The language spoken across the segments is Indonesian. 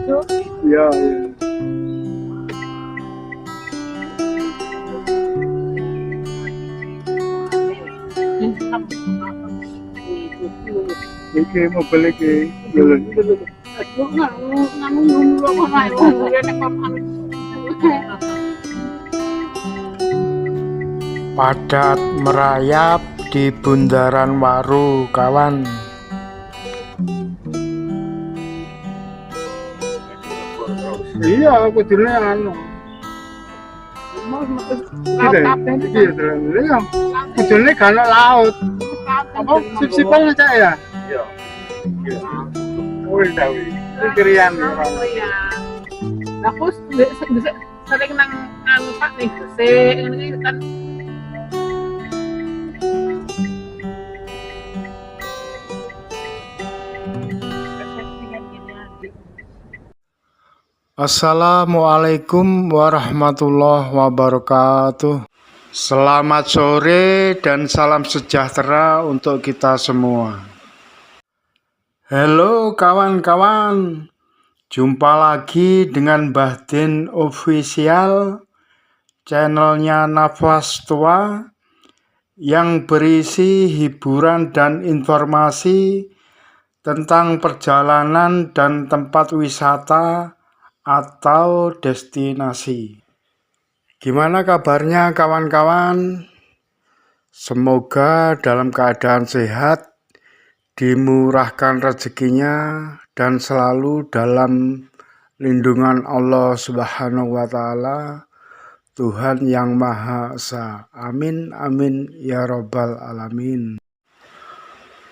Sidoarjo. Iya, iki mobil iki lho. Padat merayap di bundaran Waru, kawan. Iya, kudune anu. Iya, kudune kan laut. Apa sip-sipan aja ya? Iya. Wih, tahu. Kirian ya. Aku sering nang anu Pak ning Gresik ngene kan. Assalamualaikum warahmatullahi wabarakatuh. Selamat sore dan salam sejahtera untuk kita semua. Halo kawan-kawan, jumpa lagi dengan Mbah Din Official, channelnya Nafas Tua, yang berisi hiburan dan informasi tentang perjalanan dan tempat wisata atau destinasi. Gimana kabarnya kawan-kawan? Semoga dalam keadaan sehat, dimurahkan rezekinya, dan selalu dalam lindungan Allah Subhanahu wa Ta'ala, Tuhan yang Maha Esa. Amin amin ya robbal alamin.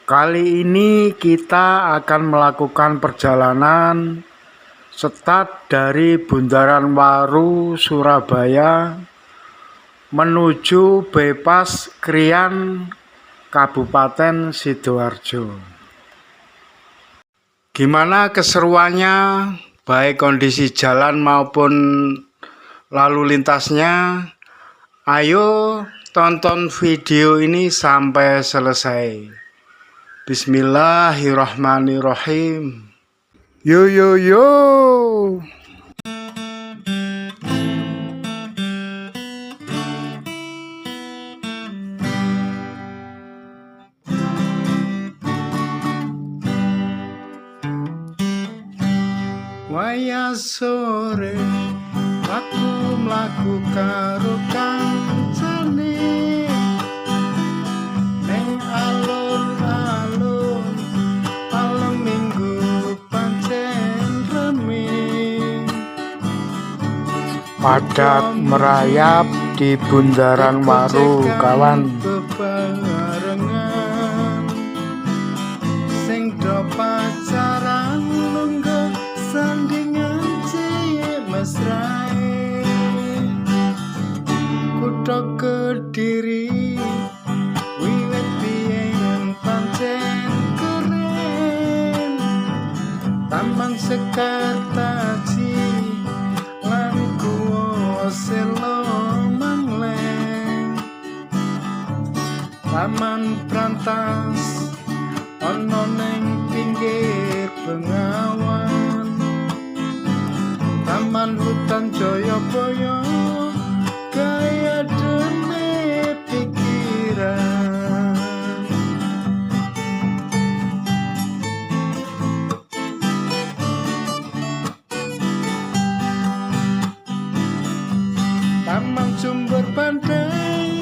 Kali ini kita akan melakukan perjalanan start dari Bundaran Waru, Surabaya menuju Bypass Krian, Kabupaten Sidoarjo. Gimana keseruannya, baik kondisi jalan maupun lalu lintasnya? Ayo tonton video ini sampai selesai. Bismillahirrahmanirrahim. Yo yo yo. Waya sore aku mlaku karo kancane ning alun-alun malam minggu pancen rame. Padat merayap di Bundaran Waru, kawan. Bebarengan sing do pacaran lungguh sandingan cilik mesrae. Kutha Kediri wiwit biyen pancen keren. Taman Sekartaji lan Guwa Selo Mangleng. Taman Brantas ana ning pinggir Bengawan. Taman Hutan Jayabaya kaya dene pikiran. Taman Sumber Pandai,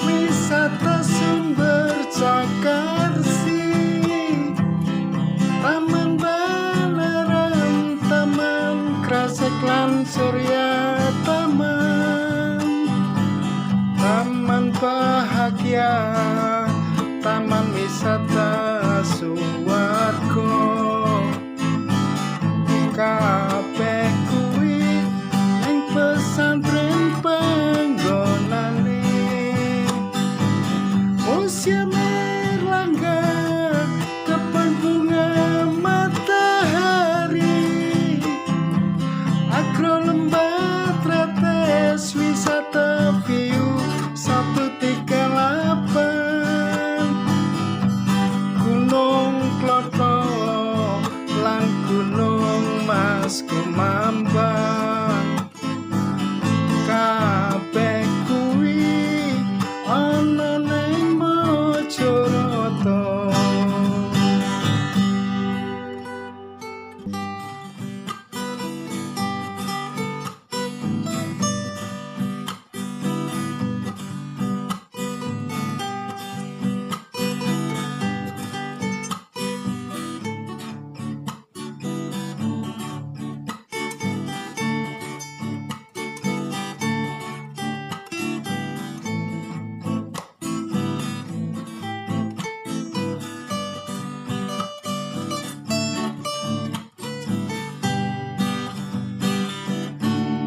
wisata sumber Cakarsi. Taman Balerang, Taman Krasek lan Surya Taman. Taman Bahagia, Taman Wisata Suwargo. Kabeh kuwi ning pesantren panggonane. Museum Erlangga, kebun bunga matahari, Agro Lembah Tretes, wisata view 138, Gunung Kloto lan Gunung Mas. asku mambang kabeh kuwi ana ning Majarata.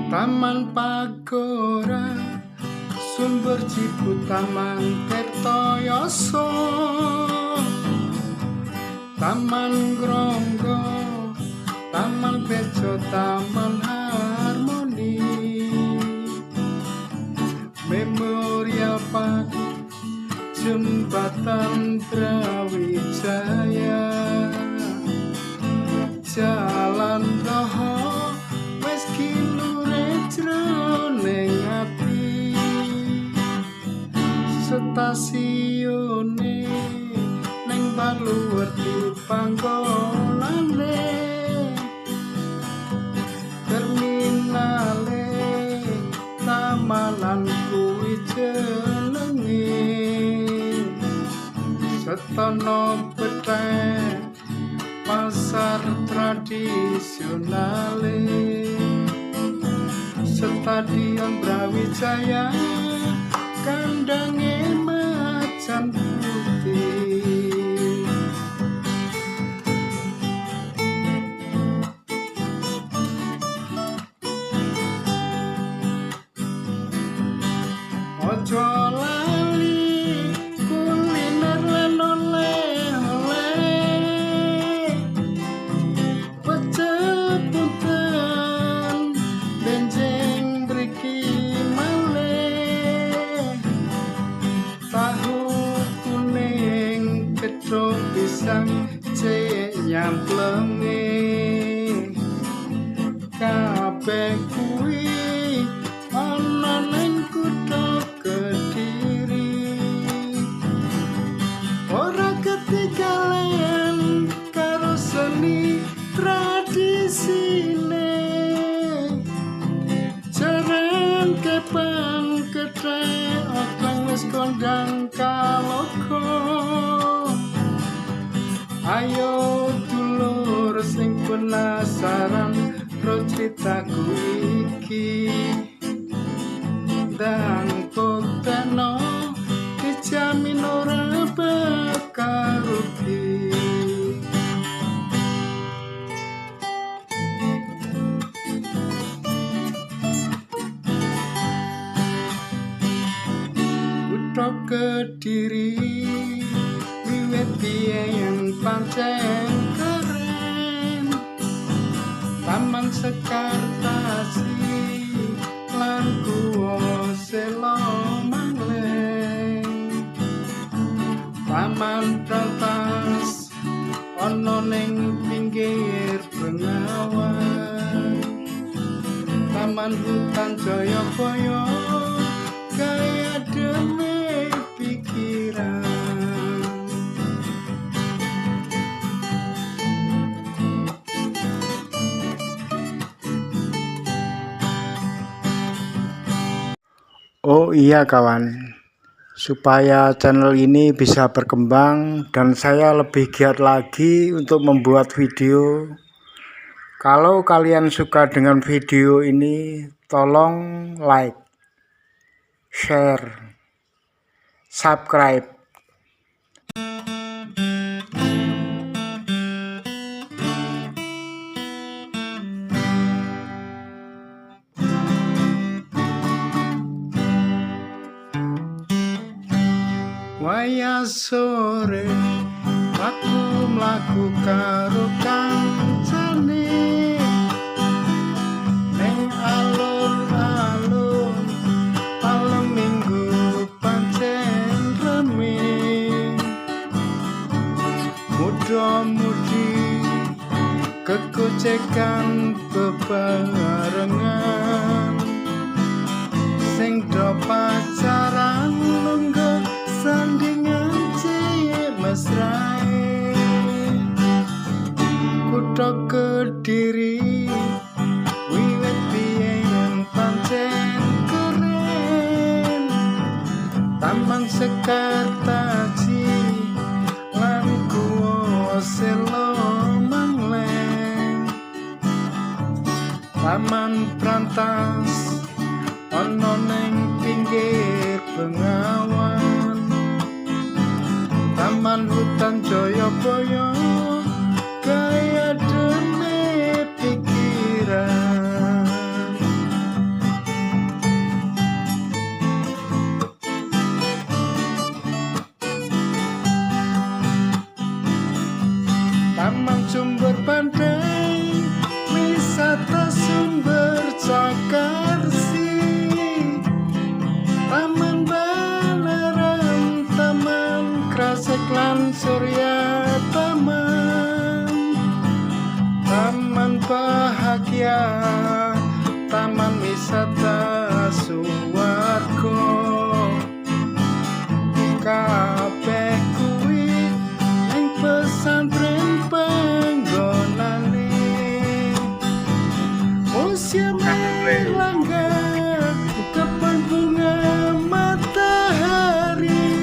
Taman Pagora, Sumber Ciput, Taman Kertoyoso, Taman Gronggo, Taman Bejo, Taman Harmoni, Memorial Park, Jembatan Brawijaya, Jalan Roho wis kilure jroning ati, stasiune ning Baluwerti panggonane, terminale Tamanan kuwi jenenge, Setono Pethek pasar tradisionale, Stadion Brawijaya kandange macan putih. Ojo lali kuliner lan oleh-oleh, pecel punten benjing mriki malih, tahu kuning kethok pisang cek nyamplenge, kabeh kuwi ana ning kutha Kediri. Ora ketinggalan karo seni tradisine, jaran kepang kethek otang wis kondang kaloka. Ayo dulur sing penasaran ro critaku iki, dan pokteno dijamin ora bakal rugi. Kutha Kediri wiwit biyen pancen keren, Taman Sekartasi lan Guwa Sela Mangleng, Taman Brantas ana ning pinggir Bengawan, Taman Hutan Jayabaya kaya dene pikiran. Oh iya kawan, supaya channel ini bisa berkembang dan saya lebih giat lagi untuk membuat video. Kalau kalian suka dengan video ini, tolong like, share, subscribe. Wayah sore aku mlaku karo kancane ning alun-alun, malam minggu pancen rame, muda-mudi kegocekan bebarengan sing do pacaran lungguh sandingan cilik mesrae kutha Kediri wiwit biyen pancen keren Taman Sekartaji lan Guwa Selo Mangleng Taman Brantas ana ning pinggir Bengawan Taman Hutan Jayabaya kaya dene pikiran Taman Sumber Pandai wisata sumber Cakarsi Taman Balerang Taman Krasek lan Surya Taman Bahagia Taman Wisata Suwargo kabeh kuwi ning pesantren panggonane Museum Erlangga Kebun Bunga Matahari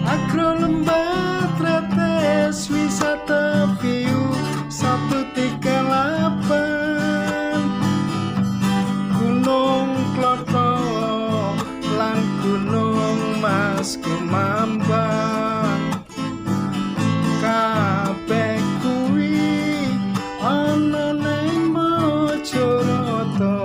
Agro Lembah Tretes Wisata View 138 Gunung Kloto lan Gunung Mas Kumambang kabeh kuwi ana ning Mojokerto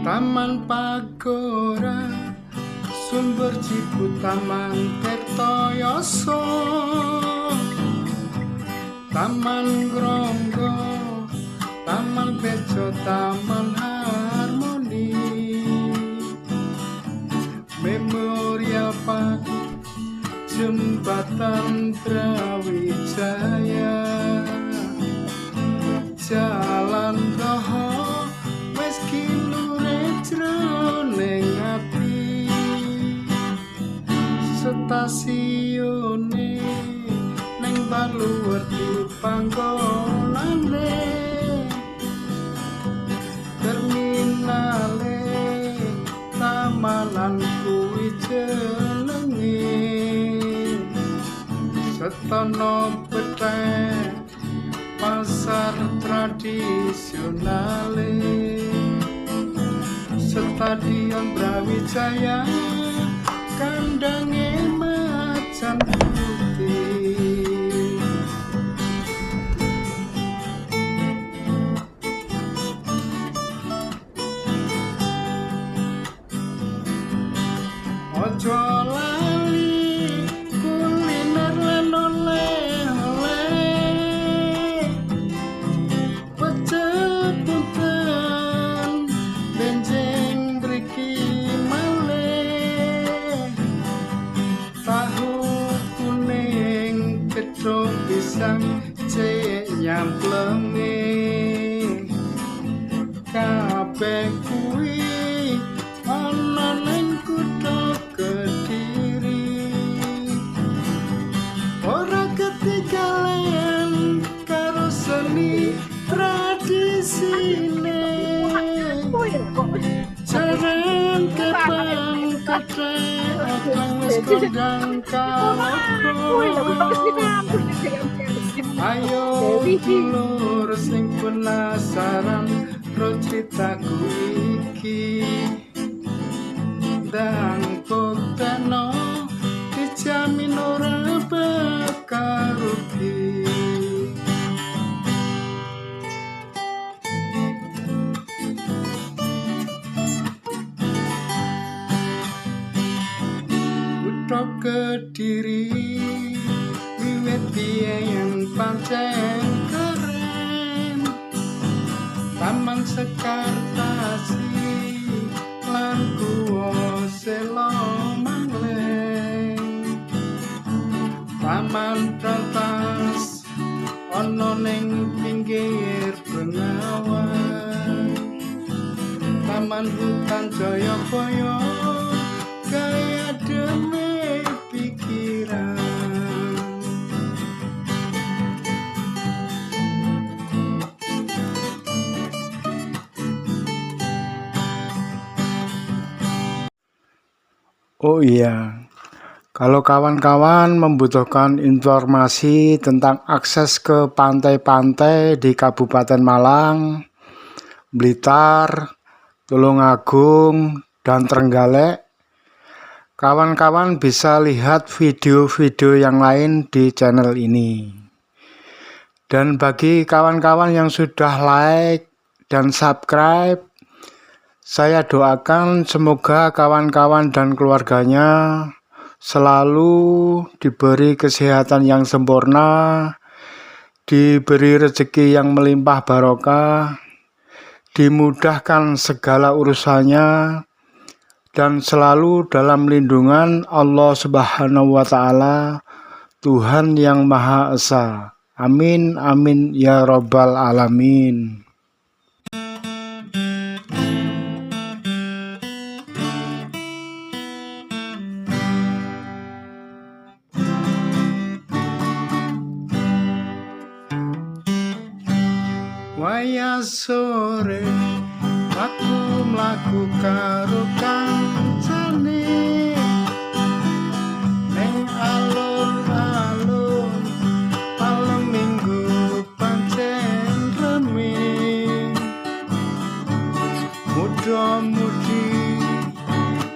Taman Pagora Sumber Cibut Taman Tirtoyoso Taman Gronggo Taman Bejo Taman Harmoni Memorial Park Jembatan Brawijaya Jalan Roho meski jroning ati stasiune ning Baluwerti panggonane terminale tamanan kuwi jenenge Setono Bethek pasar tradisionale Stadion Brawijaya kandange macan putih Ojo lali kuliner lan oleh-oleh pecel punten benjing mriki malih tahu kuning gedhog pisang cek nyamplenge kabeh kuwi ana ning kutha Kediri ora ketinggalan karo seni tradisine jaran kepang kate akang wis kondang kaloko ayo dulur sing penasaran ro critaku iki ndang pokteno dijan amin ora bakal rugi. Kutha Kediri wiwit biyen pancen keren, Taman Sekartasi lan Guwa Sela Mangleng. Taman Rantas ana ning pinggir Bengawan, Taman Hutan Jayabaya kaya demi pikiran. Oh iya, kalau kawan-kawan membutuhkan informasi tentang akses ke pantai-pantai di Kabupaten Malang, Blitar, Tulungagung, dan Trenggalek, kawan-kawan bisa lihat video-video yang lain di channel ini. Dan bagi kawan-kawan yang sudah like dan subscribe, saya doakan semoga kawan-kawan dan keluarganya selalu diberi kesehatan yang sempurna, diberi rezeki yang melimpah barokah, dimudahkan segala urusannya, dan selalu dalam lindungan Allah Subhanahu wa Ta'ala, Tuhan yang Maha Esa. Amin, amin, ya Rabbal Alamin. Wayah sore aku mlaku karo kancane ning alun-alun, malam minggu pancen rame. Muda-mudi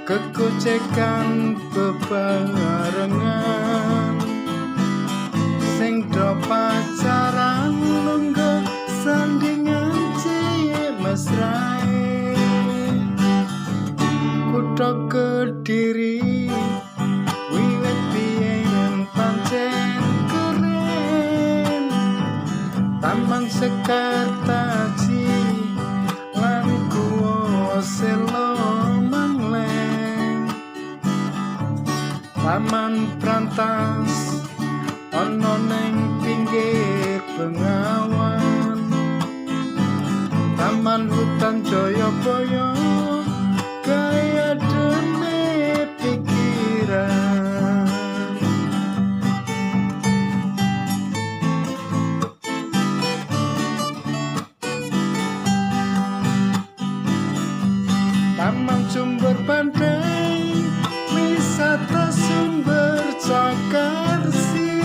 kegocekan bebarengan, sing do pacaran lungguh sandingan cilik mesrae. Kutha Kediri wiwit biyen pancen keren, Taman Sekartasi lan Guwa Sela Mangleng. Taman Rantas ana ning pinggir Bengawan, Taman Hutan Jayabaya kaya dene pikiran. Taman Sumber Pantai, wisata sumber Cakarsi,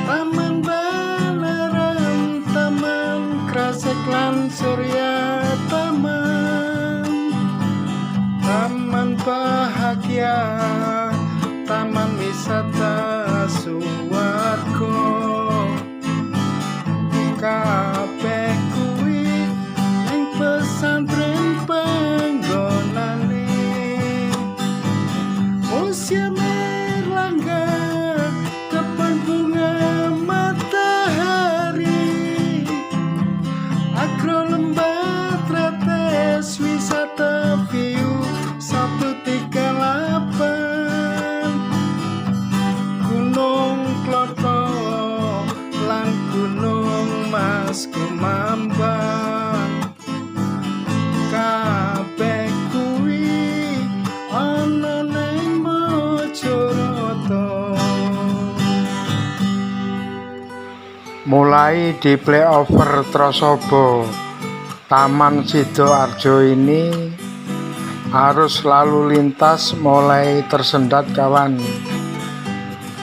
Taman Balerang, Taman Krasek lan Surya Taman, Taman Bahagia, Taman Wisata Suwargo. Kabeh kuwi ning pesantren panggonane, Museum Erlangga, kebun bunga matahari, Agro Lembah Tretes, wisata view 138, Gunung Kloto lan Gunung Mas Kumambang. Kabeh kuwi ana ning Mojokerto. Mulai di flyover Trosobo, Taman Sidoarjo ini arus lalu lintas mulai tersendat kawan,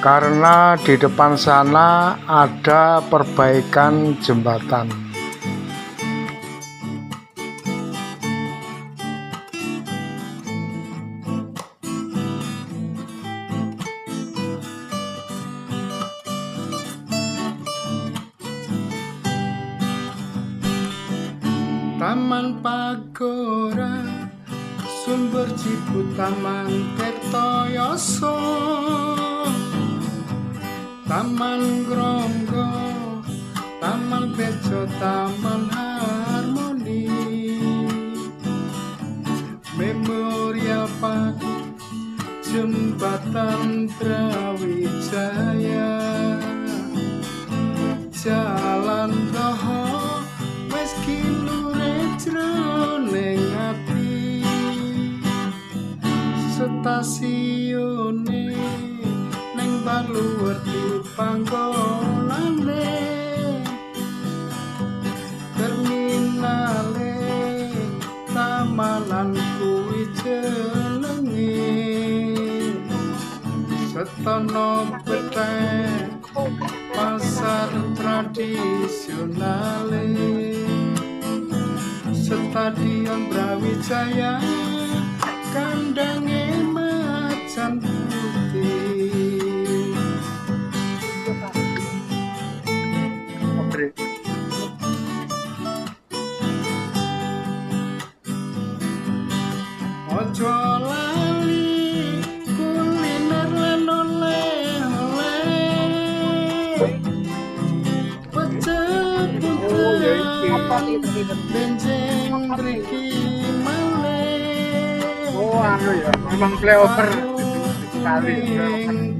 karena di depan sana ada perbaikan jembatan. Taman Pagora, Sumber Cibut, Taman Tirtoyoso, Taman Gronggo, Taman Bejo, Taman Harmoni, Memorial Park, Jembatan Brawijaya, Jalan Toho, wes kilure jroning ati, stasiune ning Baluwerti panggonane, terminale tamanan kuwi jenenge, Setono Petek pasar tradisionale, Stadion Brawijaya kandange macan putih. Ojo lali kuliner lan oleh-oleh, pecel putih benjing mriki malih. Oh, anu ya, memang flyover sekali.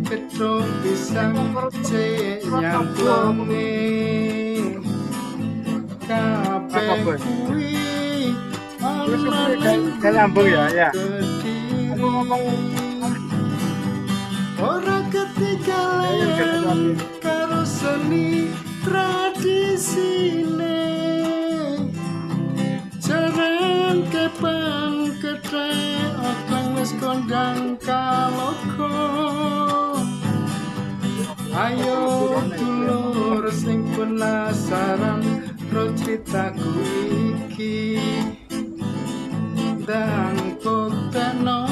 Gedung pisang nyamplunge kabeh kuwi Saya lambung ya. ora ketinggalan karo seni tradisine, jarang kepang kethek okang wis kondang kalogo. Ayo dulur sing penasaran ro critaku iki, ndang konteno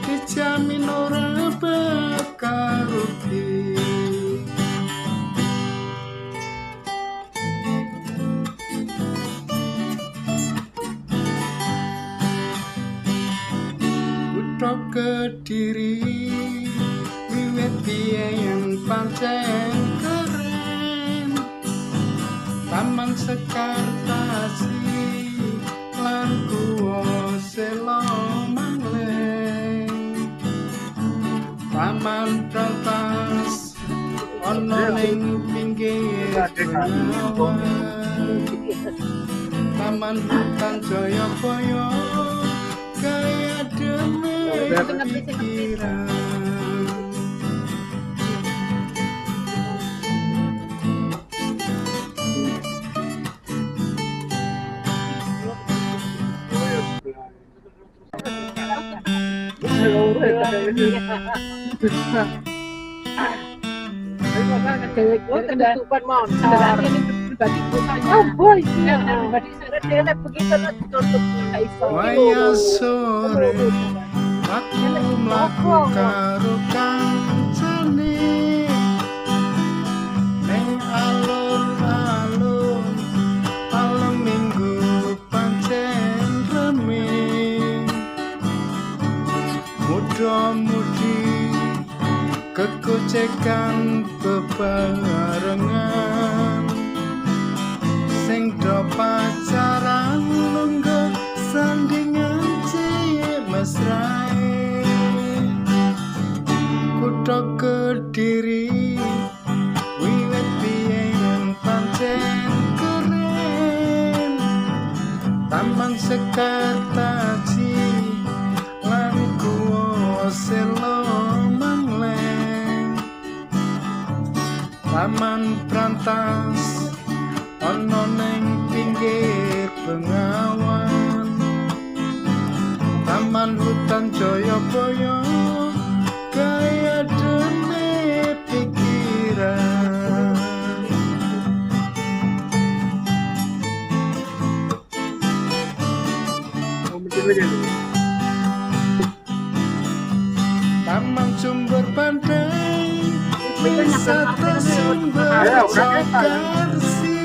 dijamin ora bakal rugi. Kutha Kediri wiwit biyen pancen keren, Taman Sekartasi lan Guwa Sela Mangleng, Taman Prantas ana ning pinggir bengawan, Taman Hutan Jayabaya kaya demi pikiran. Ketutupan motor. Oh boy, pribadi saya begitu nanti tutup Waya sore aku mlaku karo kancane ning alun-alun, malam minggu pancen rame, muda-mudi kegocekan bebarengan, sing do pacaran lungguh sandingan cilik mesrae. Kutha Kediri wiwit biyen pancen keren, Taman Sekartasi lan Guwa Sela Mangleng, Taman Prantas ana ning pinggir bengawan, Taman Hutan Jayabaya kaya dene pikiran. Taman Sumber Pandai, wisata sumber Jakarsi,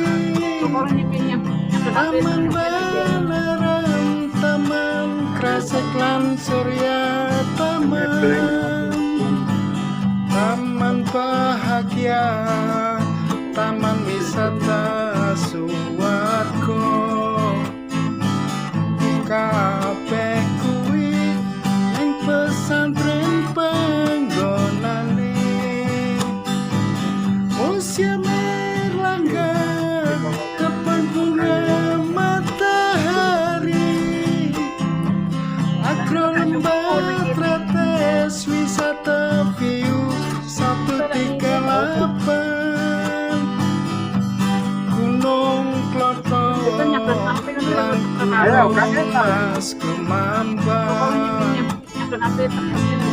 Taman Balerem, Taman Kresek lan Surya Taman, Taman Bahagia, Taman Wisata Suwargo, kabeh kuwi ning pesantren panggonane. Museum Erlangga, kebun bunga matahari, agro lembah tretes wisata view 138, Gunung Kloto lan Mas Kumambang,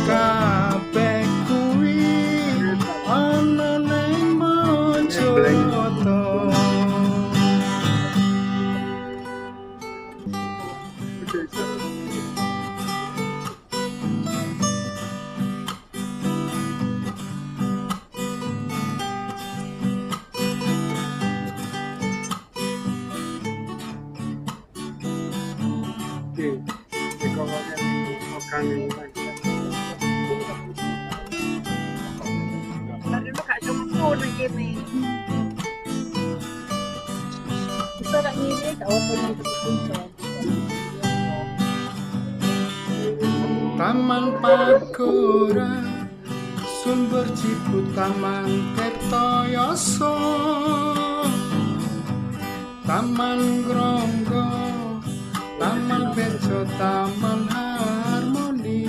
kabeh kuwi ana ning Mojokerto. Taman Pagora, Sumber Cibut, Taman Tirtoyoso, Taman Gronggo, Taman Bejo, Taman Harmoni,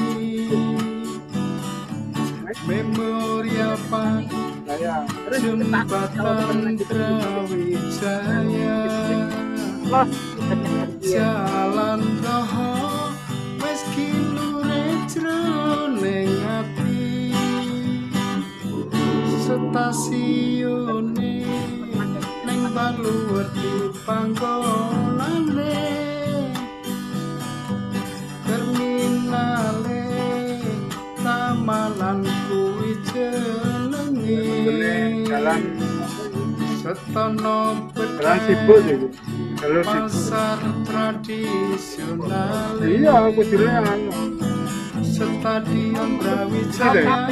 Memorial Park, Jembatan Brawijaya, Jalan Roho, wis kilure jroning ati, stasiune ning Baluwerti panggonane, terminale Tamanan kuwi jenenge, Setono Bedang, pasar tradisional, Stadion Brawijaya,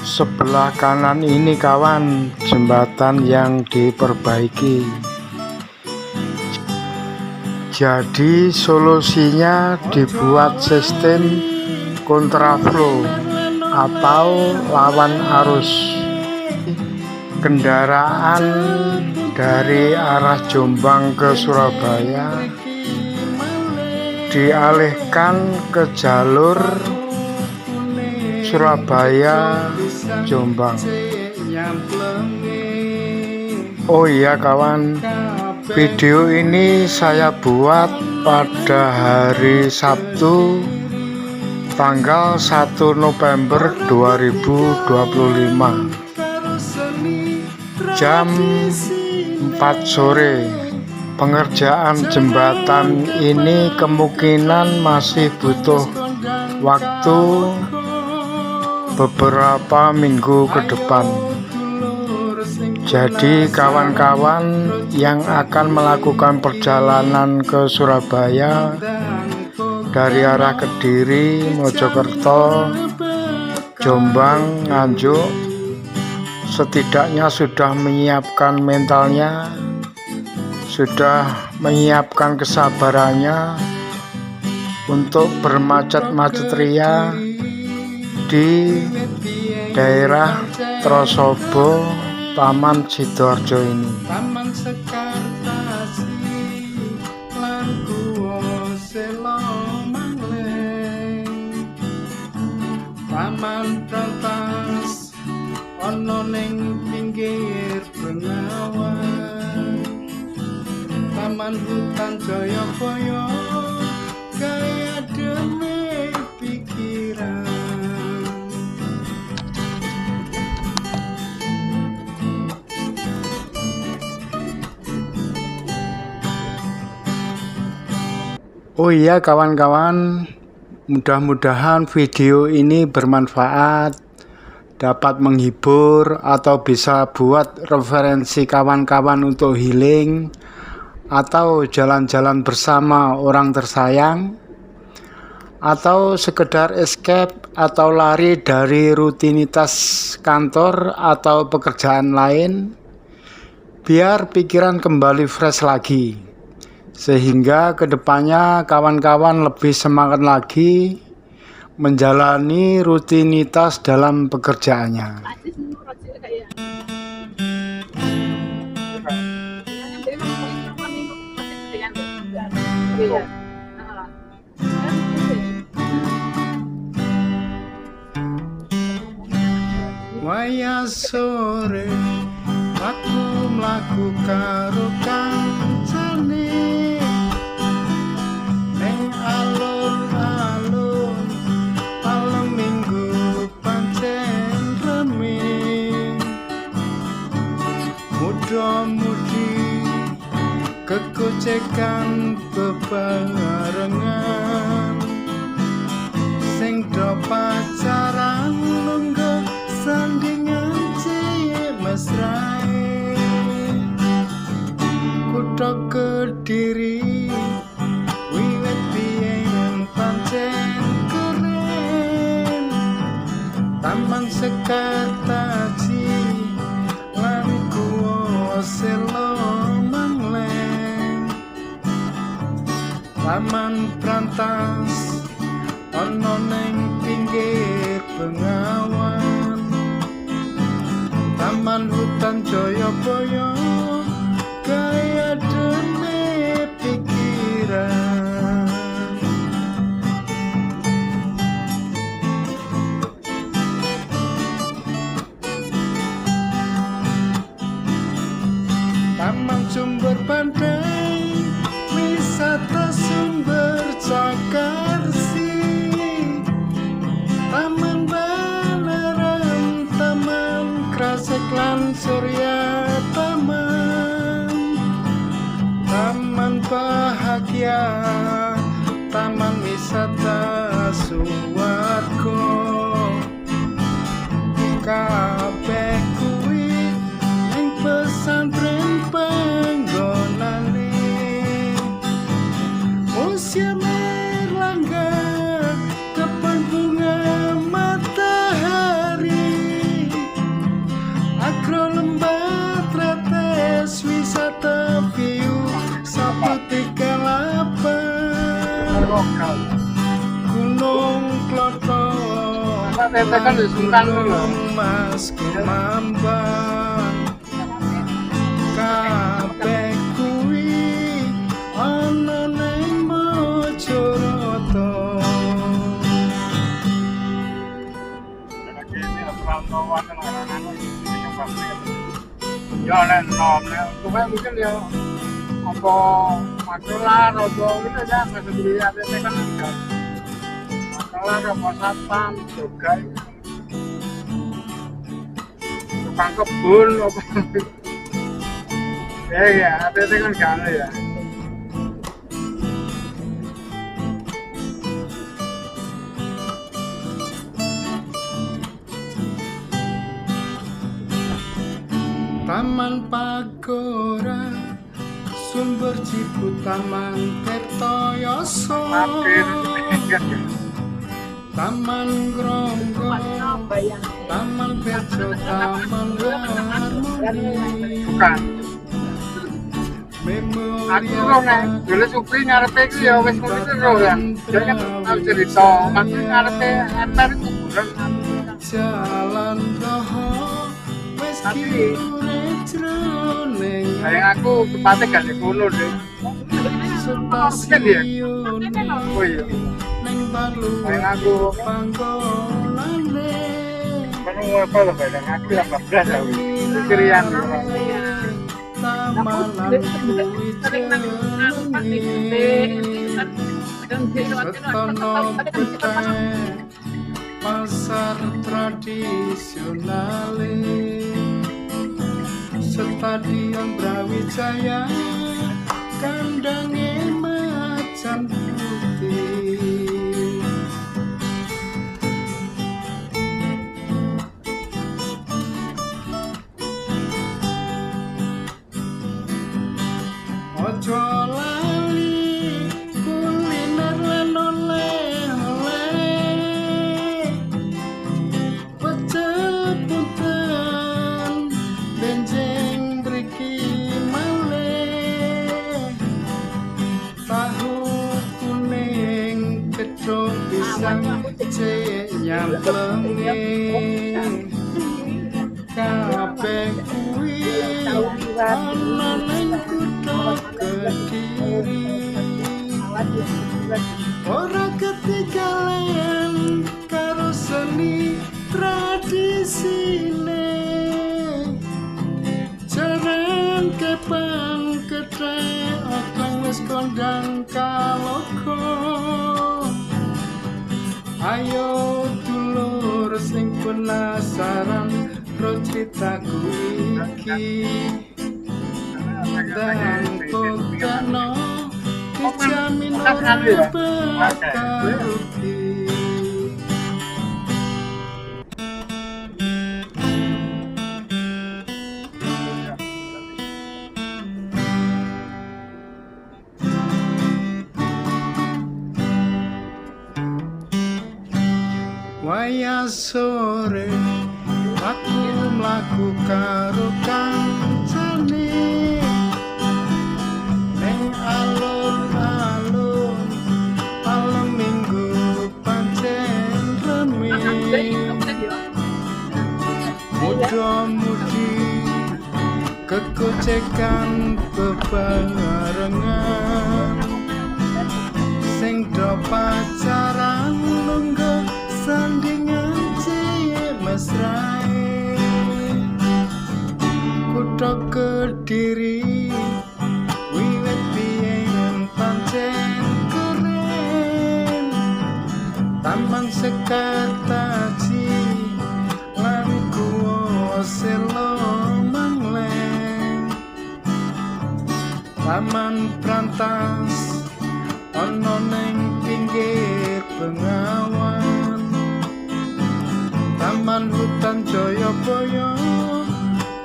Sebelah kanan ini kawan, jembatan yang diperbaiki. Jadi solusinya dibuat sistem kontraflow atau lawan arus. Kendaraan dari arah Jombang ke Surabaya dialihkan ke jalur Surabaya Jombang. Oh iya kawan, video ini saya buat pada hari Sabtu tanggal 1 November 2025 jam 4 sore. Pengerjaan jembatan ini kemungkinan masih butuh waktu beberapa minggu ke depan. Jadi kawan-kawan yang akan melakukan perjalanan ke Surabaya dari arah Kediri, Mojokerto, Jombang, Nganjuk, setidaknya sudah menyiapkan mentalnya, sudah menyiapkan kesabarannya untuk bermacet-macet ria di daerah Trosobo, Taman Sidoarjo ini. Taman Sekartasi lan Guwa Selo Mangleng, Taman Brantas ana ning pinggir Bengawan, Taman Hutan Jayabaya kaya demi pikiran. Oh iya kawan-kawan, mudah-mudahan video ini bermanfaat dapat menghibur atau bisa buat referensi kawan-kawan untuk healing atau jalan-jalan bersama orang tersayang, atau sekedar escape atau lari dari rutinitas kantor atau pekerjaan lain, biar pikiran kembali fresh lagi, sehingga kedepannya kawan-kawan lebih semangat lagi menjalani rutinitas dalam pekerjaannya. Waya sore aku mlaku karo kancane ning alun-alun malam minggu pancen rame, muda-mudi kekocekan bebarengan sing do pacaran lungguh sandingan cilik mesrae. Kutha Kediri wiwit biyen pancen keren, Taman Sekartaji lan Guwa Selo Mangleng, Taman Brantas ana ning pinggir Bengawan, Taman Hutan Jayabaya kaya dene pikiran. Taman Sumber Pandai, wisata sumber Cakarsi, Taman Balerang, Taman Krasek lan Surya Taman, Taman Bahagia, Taman Wisata Suwargo, kabeh kuwi ning pesantren panggonane. Museum Erlangga, kebun bunga matahari, agro lembah tretes, wisata view Sapati Kalapan, Gunung Klothok, Gunung Mas Kumambang, kabeh kuwi ana ning Mojokerto. Ya len nom nih, pokoknya mungkin ya apa masalah atau gitu ya masih beli ATM kan enggak masalah apa satpam juga tukang kebun apa ya ATM kan enggak ada ya. Taman Pagora, Sumber Cipu, Taman Tirtoyoso, Taman Gronggo, Taman Bejo, Taman Harmoni, Memorial, dulu Supri ngarepe iki ya wis ngono terus kan. Jadi kan tau cerita, maksudnya ngarepe antar kuburan Jalan Roho, wis kiure jroning sayang aku tepatnya gak di kono deh. stasiun Oh iya, ning Palu sayang aku panggonane. kono apa loh bayang aku 18 ya wis. Kirian. Taman Setono Pete, pasar tradisional, Stadion Brawijaya, kandange macan putih. pisang cek nyamplenge kabeh kuwi ana ning kutha Kediri ora ketinggalan karo seni tradisine jarang kepang ketrek akang wis kondang kaloka ayo dulur sing penasaran ro critaku iki dan kotano dijamin ora bakal rugi. Wayah sore aku mlaku karo kancane ning alun-alun malam minggu pancen rame muda-mudi kekocekan bebarengan sing do pacaran lungguh sandingan cilik mesrae kutha Kediri wiwit biyen pancen keren taman sekartaji lan guwa selo mangleng taman Brantas ana ning pinggir Bengawan taman hutan Jayabaya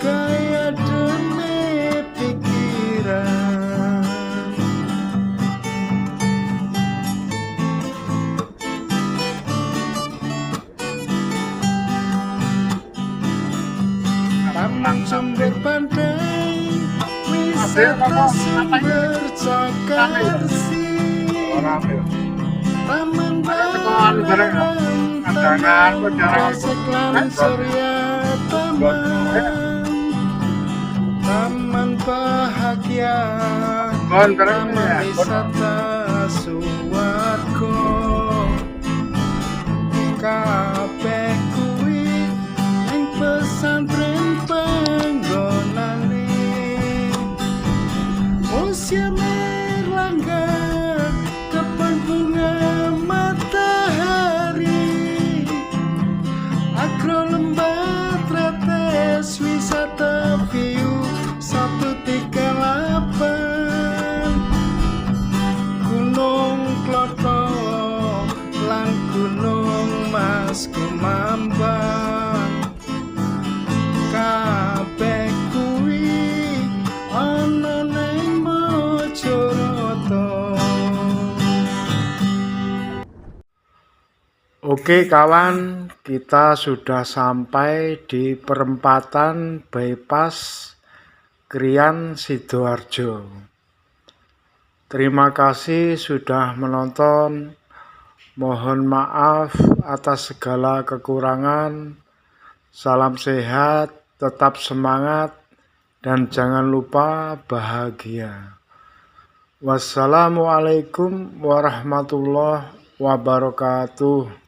gaya demi pikiran taman Sumber Pandai wisata sumber Cakarsi taman Babaran Seklan Surya taman bahagia taman wisata Suwargo kabeh kuwi ning pesantren panggonane Museum Erlangga kebun bunga matahari agro lembah tretes wisata view 138 Gunung Kloto lan Gunung Mas Kumambang kabeh kuwi ana ning Mojokerto. Oke kawan, kita sudah sampai di perempatan bypass Krian Sidoarjo. Terima kasih sudah menonton. Mohon maaf atas segala kekurangan. Salam sehat, tetap semangat, dan jangan lupa bahagia. Wassalamualaikum warahmatullahi wabarakatuh.